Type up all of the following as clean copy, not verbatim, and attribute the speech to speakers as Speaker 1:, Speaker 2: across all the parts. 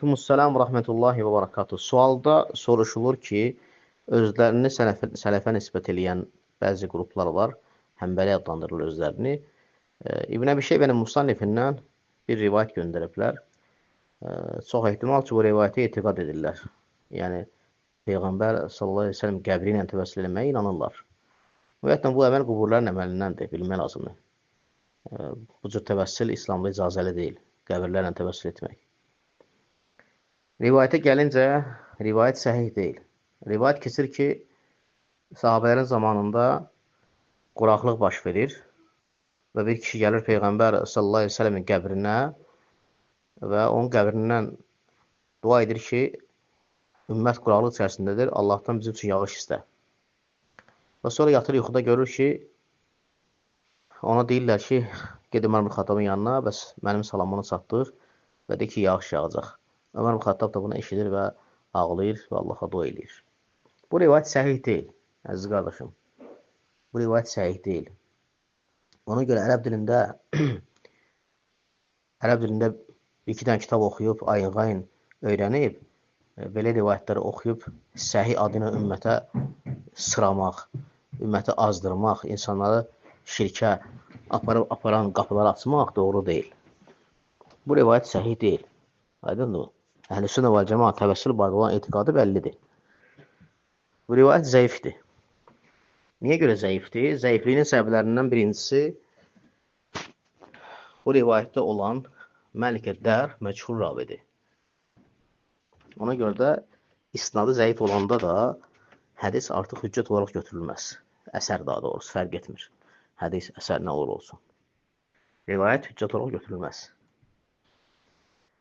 Speaker 1: Aleykümselam və rəhmətullahi və barakatuh. Sualda soruşulur ki, özlərini sələfə nisbət eləyən bəzi qruplar var. Həmbəli adlandırılır özlərini. İbn Əbi Şeybənin müsannifindən bir rivayət göndəriblər. Çox ehtimal ki, bu rivayətə etiqad edirlər. Yəni, Peyğəmbər sallallahu aleyhi ve sellem qəbri ilə təvəssül eləməyə inanırlar. Ümumiyyətlə, bu əməl quburların əməlindəndir, bilmək lazımdır. Bu cür təvəssül İslamda icazəli deyil, qəbirlərlə təvəssül etmək. Rivayətə gəlincə, rivayət səhih deyil. Rivayət keçir ki, sahabələrin zamanında quraqlıq baş verir və bir kişi gəlir Peyğəmbər sallallahu aleyhi ve sellemin qəbrinə və onun qəbrindən dua edir ki, ümmət quraqlıq içərisindədir, Allahdan bizim üçün yağış istə. Və sonra yatır yuxuda görür ki, ona deyirlər ki, ged Ömər ibn Xattabın yanına, bəs mənim salamını çatdır və deyir ki, yağış yağacaq. Ömər ibn Xattab da bunu eşidir və ağlayır və Allaha dua edir. Bu rivayət səhih deyil, əziz qardaşım. Bu rivayət səhih deyil. Ona görə ərəb dilində bir-iki dənə kitab oxuyub, ayın-qayın öyrənib, belə rivayətləri oxuyub, səhih adını ümmətə sıramaq, ümməti azdırmaq, insanları şirkə aparan qapıları açmaq doğru deyil. Bu rivayət səhih deyil. Aydındır mı? Əhl-i-Sünnə və Cəmaət təvəssül barədə olan etiqadı bəllidir. Bu rivayət zəifdir. Niyə görə zəifdir? Zəifliyinin səbəblərindən birincisi, bu rivayətdə olan Məlik-əd-Dər məchul ravidir. Ona görə də isnadı zəif olanda da hədis artıq hüccət olaraq götürülməz. Əsər daha doğrusu fərq etmir. Hədis, əsər nə olur olsun. Rivayət hüccət olaraq götürülməz.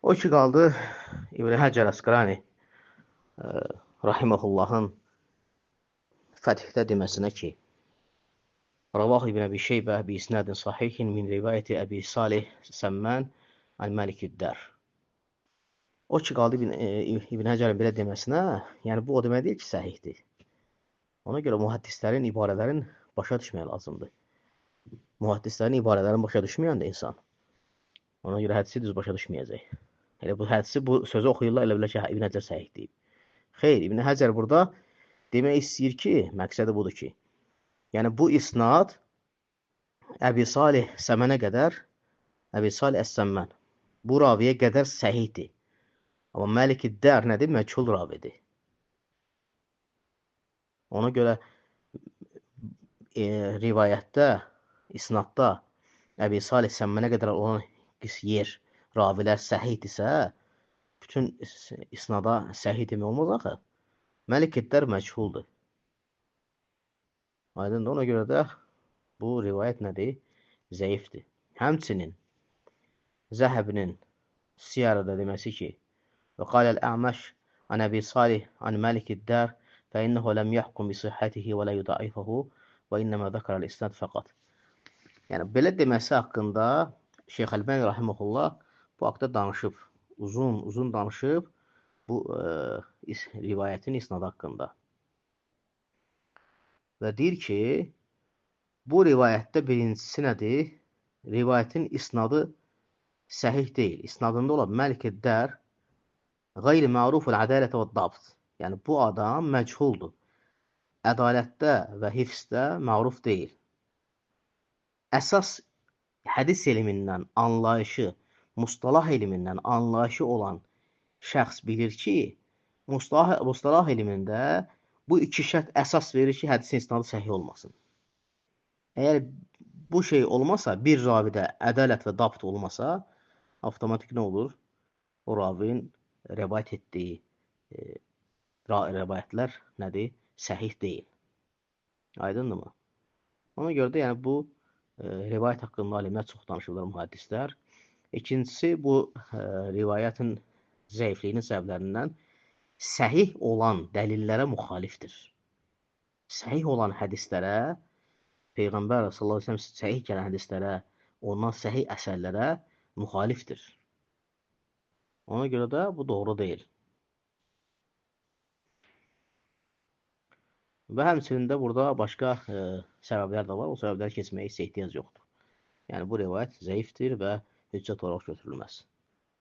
Speaker 1: O ki qaldı İbn Həcər Əsqəlani rahiməhullahın Fəthdə deməsinə ki, Ravah İbn Əbi Şeybə bi isnadin sahihin min rivayəti Əbi Salih Səmmən Əl-Məlik-əd-Dər. O ki qaldı İbn Həcərin belə deməsinə, yəni bu o demək deyil ki, səhihdir. Ona görə mühəddislərin ibarələrin başa düşmək lazımdır. Mühəddislərin ibarələrin başa düşməyəndə insan, ona görə hədisi düz başa düşməyəcək. Elə bu hədisi, bu sözü oxuyurlar, elə bilər ki, İbn Həcər səhih deyib. Xeyr, İbn Həcər burada demək istəyir ki, məqsədi budur ki, yəni bu isnad Əbi Salih Səmənə qədər, Əbi Salih Əs-Səmmən bu raviyə qədər səhihdir. Amma Məlik-əd-Dər nədir? Məchul ravidir. Ona görə rivayətdə, isnadda Əbi Salih Səmmənə qədər olan yer, ravilər səhihdirsə, bütün isnada səhih demək olmaz axı. Məlik-əd-Dər məchuldur. Aydındır, ona görə də bu rivayət nədir? Zəifdir. Həmçinin Zəhəbinin Siyarədə deməsi ki, və qaləl-Ə'məş an Əbi Salih an Məlik-əd-Dər fə innəhu ləm yəhkum bi sihhətihi və lə yudaifəhu və innəmə zəkərəl-isnad fəqat. Yəni, belə deməsi haqqında Şeyx Əlbani rahiməhullah bu haqda danışıb, uzun danışıb bu rivayətin isnadı haqqında. Və deyir ki, bu rivayətdə birincisi nədir? Rivayətin isnadı səhih deyil. İsnadında olan Məlik-əd-Dər qeyri-məruful ədalətə və dabt. Yəni, bu adam məchuldur. Ədalətdə və hifzdə məruf deyil. Əsas hədis elmindən anlayışı, mustalah elmindən anlayışı olan şəxs bilir ki, mustalah elmində bu iki şərt əsas verir ki, hədisin isnadı səhih olmasın. Əgər bu şey olmasa, bir ravidə ədalət və dabt olmasa, avtomatik nə olur? O ravinin rəvayət etdiyi rəvayətlər nədir? Səhih deyil. Aydındır mı? Ona görə də yəni bu rivayət haqqında alimlər çox danışırlar, mühəddislər. İkincisi, bu rivayətin zəifliyinin səbəblərindən səhih olan dəlillərə müxalifdir. Səhih olan hədislərə, Peyğəmbər sallallahu əleyhi və səlləm səhih gələn hədislərə, ondan səhih əsərlərə müxalifdir. Ona görə də bu doğru deyil. Və həmçinin də burada başqa səbəblər də var. O səbəbləri keçməyə heç ehtiyac yoxdur. Yəni, bu rivayət zəifdir və hüccət olaraq götürülməz.